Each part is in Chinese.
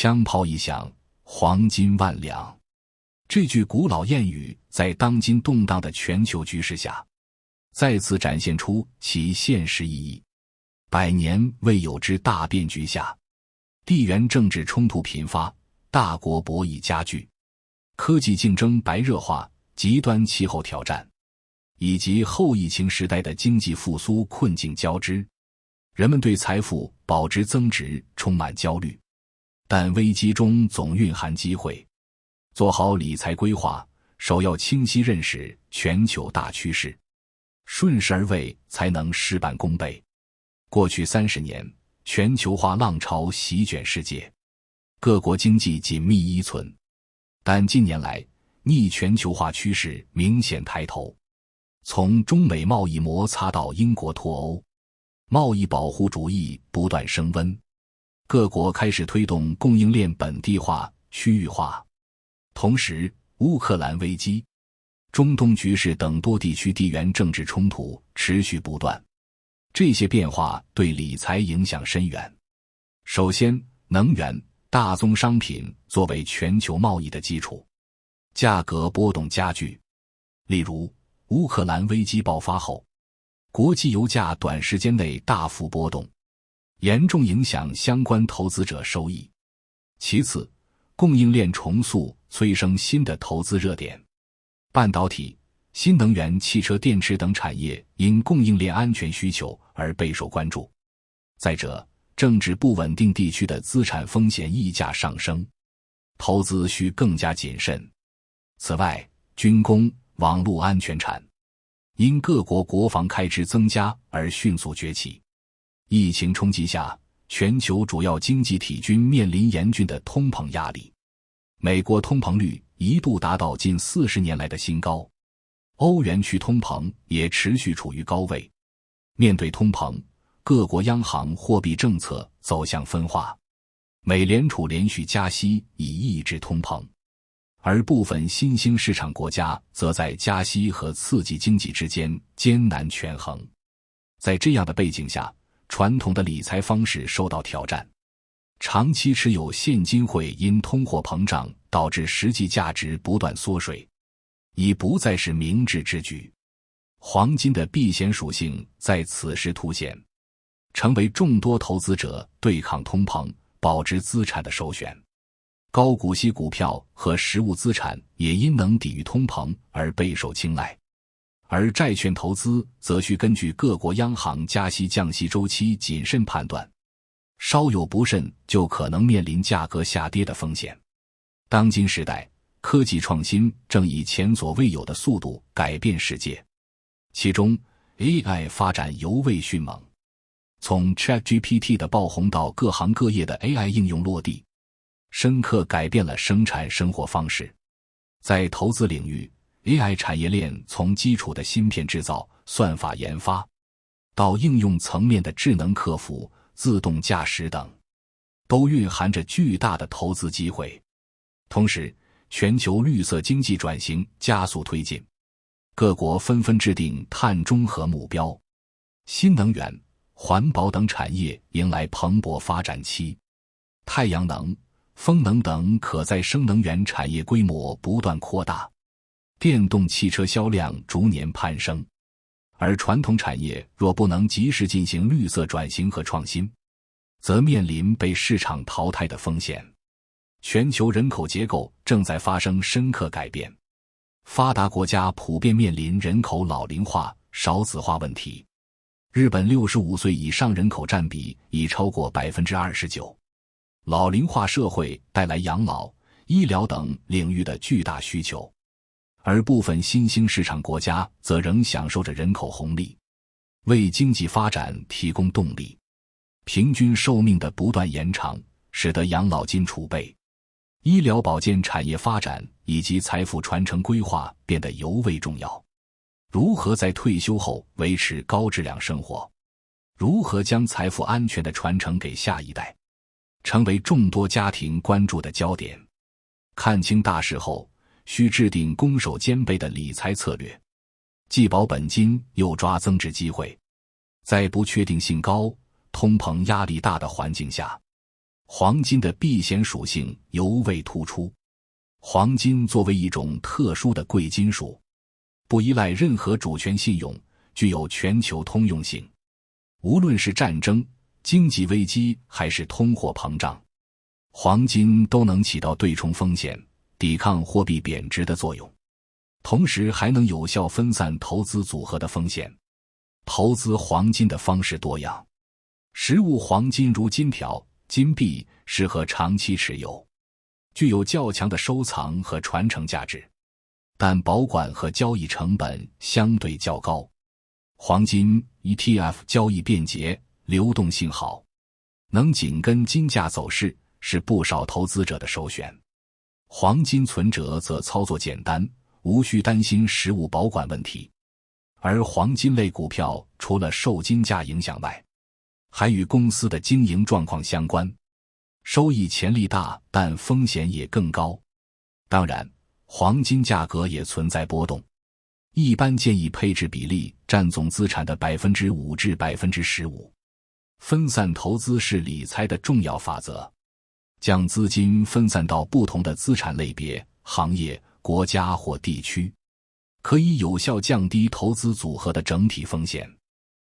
枪炮一响，黄金万两。这句古老谚语在当今动荡的全球局势下，再次展现出其现实意义。百年未有之大变局下，地缘政治冲突频发，大国博弈加剧，科技竞争白热化，极端气候挑战，以及后疫情时代的经济复苏困境交织，人们对财富保值增值充满焦虑。但危机中总蕴含机会，做好理财规划，首要清晰认识全球大趋势，顺势而为，才能事半功倍。过去30年，全球化浪潮席卷世界，各国经济紧密依存，但近年来逆全球化趋势明显抬头，从中美贸易摩擦到英国脱欧，贸易保护主义不断升温，各国开始推动供应链本地化、区域化。同时，乌克兰危机、中东局势等多地区地缘政治冲突持续不断，这些变化对理财影响深远。首先，能源、大宗商品作为全球贸易的基础，价格波动加剧。例如，乌克兰危机爆发后，国际油价短时间内大幅波动，严重影响相关投资者收益。其次，供应链重塑催生新的投资热点，半导体、新能源汽车电池等产业因供应链安全需求而备受关注。再者，政治不稳定地区的资产风险溢价上升，投资需更加谨慎。此外，军工、网络安全产因各国国防开支增加而迅速崛起。疫情冲击下，全球主要经济体均面临严峻的通膨压力。美国通膨率一度达到近40年来的新高，欧元区通膨也持续处于高位。面对通膨，各国央行货币政策走向分化，美联储连续加息以抑制通膨，而部分新兴市场国家则在加息和刺激经济之间艰难权衡。在这样的背景下，传统的理财方式受到挑战，长期持有现金会因通货膨胀导致实际价值不断缩水，已不再是明智之举。黄金的避险属性在此时凸显，成为众多投资者对抗通膨、保值资产的首选。高股息股票和实物资产也因能抵御通膨而备受青睐，而债券投资则需根据各国央行加息降息周期谨慎判断，稍有不慎就可能面临价格下跌的风险。当今时代，科技创新正以前所未有的速度改变世界，其中 AI 发展尤为迅猛，从 ChatGPT 的爆红到各行各业的 AI 应用落地，深刻改变了生产生活方式。在投资领域， AI 产业链从基础的芯片制造、算法研发，到应用层面的智能客服、自动驾驶等，都蕴含着巨大的投资机会。同时，全球绿色经济转型加速推进，各国纷纷制定碳中和目标，新能源、环保等产业迎来蓬勃发展期，太阳能、风能等可再生能源产业规模不断扩大，电动汽车销量逐年攀升。而传统产业若不能及时进行绿色转型和创新，则面临被市场淘汰的风险。全球人口结构正在发生深刻改变，发达国家普遍面临人口老龄化、少子化问题。日本65岁以上人口占比已超过 29%。老龄化社会带来养老、医疗等领域的巨大需求，而部分新兴市场国家则仍享受着人口红利，为经济发展提供动力。平均寿命的不断延长，使得养老金储备、医疗保健产业发展以及财富传承规划变得尤为重要。如何在退休后维持高质量生活？如何将财富安全地传承给下一代？成为众多家庭关注的焦点。看清大势后，需制定攻守兼备的理财策略，既保本金又抓增值机会。在不确定性高、通膨压力大的环境下，黄金的避险属性尤为突出。黄金作为一种特殊的贵金属，不依赖任何主权信用，具有全球通用性。无论是战争、经济危机还是通货膨胀，黄金都能起到对冲风险、抵抗货币贬值的作用，同时还能有效分散投资组合的风险。投资黄金的方式多样，实物黄金如金条、金币适合长期持有，具有较强的收藏和传承价值，但保管和交易成本相对较高。黄金 ETF 交易便捷，流动性好，能紧跟金价走势，是不少投资者的首选。黄金存折则操作简单，无需担心实物保管问题。而黄金类股票除了受金价影响外，还与公司的经营状况相关，收益潜力大，但风险也更高。当然，黄金价格也存在波动，一般建议配置比例占总资产的 5% 至 15%。分散投资是理财的重要法则，将资金分散到不同的资产类别、行业、国家或地区，可以有效降低投资组合的整体风险。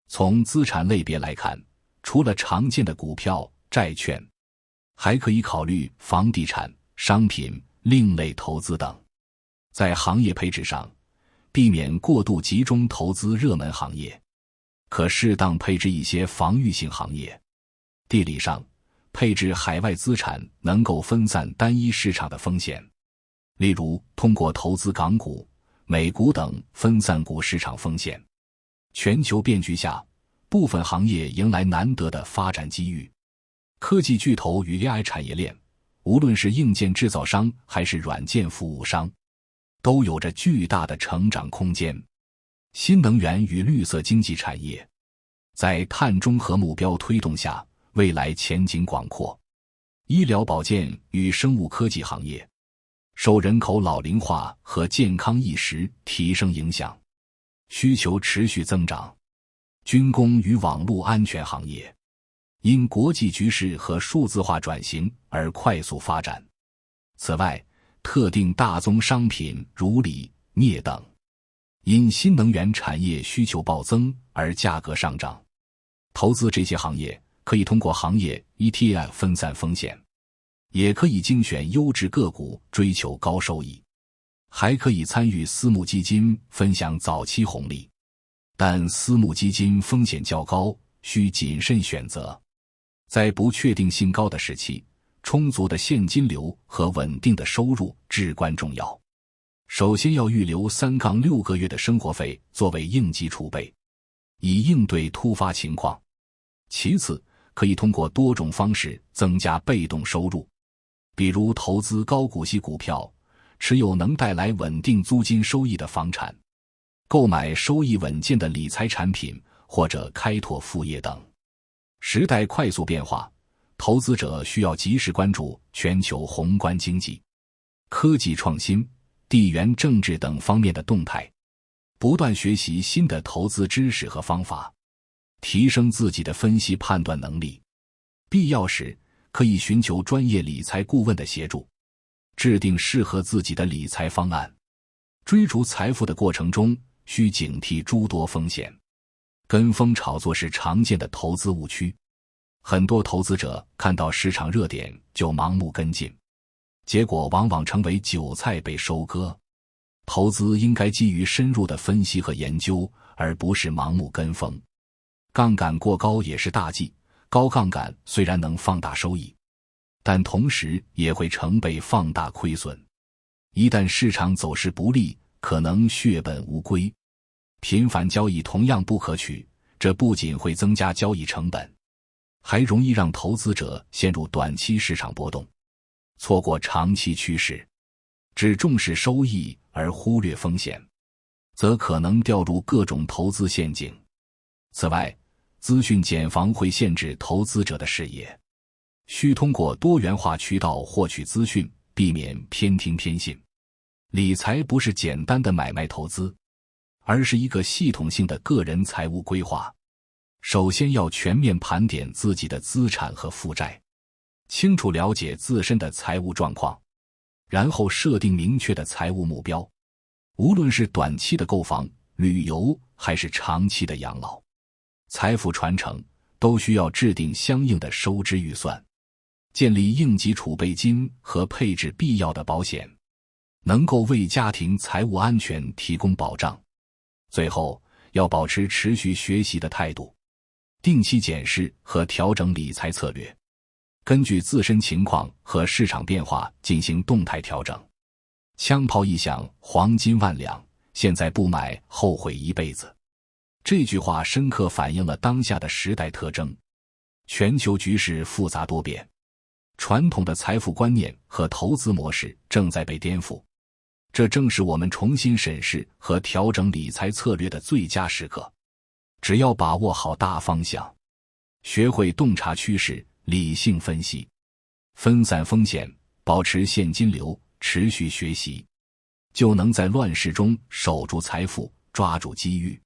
从资产类别来看，除了常见的股票、债券，还可以考虑房地产、商品、另类投资等。在行业配置上，避免过度集中投资热门行业，可适当配置一些防御性行业。地理上，配置海外资产能够分散单一市场的风险，例如通过投资港股、美股等分散股市场风险。全球变局下，部分行业迎来难得的发展机遇。科技巨头与 AI 产业链，无论是硬件制造商还是软件服务商，都有着巨大的成长空间。新能源与绿色经济产业，在碳中和目标推动下，未来前景广阔。医疗保健与生物科技行业，受人口老龄化和健康意识提升影响，需求持续增长。军工与网络安全行业，因国际局势和数字化转型而快速发展。此外，特定大宗商品如锂、镍等，因新能源产业需求暴增而价格上涨。投资这些行业，可以通过行业 ETF 分散风险，也可以精选优质个股追求高收益，还可以参与私募基金分享早期红利。但私募基金风险较高，需谨慎选择。在不确定性高的时期，充足的现金流和稳定的收入至关重要。首先要预留3-6个月的生活费作为应急储备，以应对突发情况。其次，可以通过多种方式增加被动收入，比如投资高股息股票，持有能带来稳定租金收益的房产，购买收益稳健的理财产品，或者开拓副业等。时代快速变化，投资者需要及时关注全球宏观经济、科技创新、地缘政治等方面的动态，不断学习新的投资知识和方法，提升自己的分析判断能力。必要时，可以寻求专业理财顾问的协助，制定适合自己的理财方案。追逐财富的过程中，需警惕诸多风险。跟风炒作是常见的投资误区，很多投资者看到市场热点就盲目跟进，结果往往成为韭菜被收割。投资应该基于深入的分析和研究，而不是盲目跟风。杠杆过高也是大忌，高杠杆虽然能放大收益，但同时也会成倍放大亏损。一旦市场走势不利，可能血本无归。频繁交易同样不可取，这不仅会增加交易成本，还容易让投资者陷入短期市场波动，错过长期趋势。只重视收益而忽略风险，则可能掉入各种投资陷阱。此外，资讯茧房会限制投资者的视野，需通过多元化渠道获取资讯，避免偏听偏信。理财不是简单的买卖投资，而是一个系统性的个人财务规划。首先要全面盘点自己的资产和负债，清楚了解自身的财务状况，然后设定明确的财务目标。无论是短期的购房、旅游，还是长期的养老、财富传承，都需要制定相应的收支预算，建立应急储备金和配置必要的保险，能够为家庭财务安全提供保障。最后，要保持持续学习的态度，定期检视和调整理财策略，根据自身情况和市场变化进行动态调整。枪炮一响，黄金万两，现在不买，后悔一辈子。这句话深刻反映了当下的时代特征。全球局势复杂多变，传统的财富观念和投资模式正在被颠覆，这正是我们重新审视和调整理财策略的最佳时刻。只要把握好大方向，学会洞察趋势，理性分析，分散风险，保持现金流，持续学习，就能在乱世中守住财富，抓住机遇。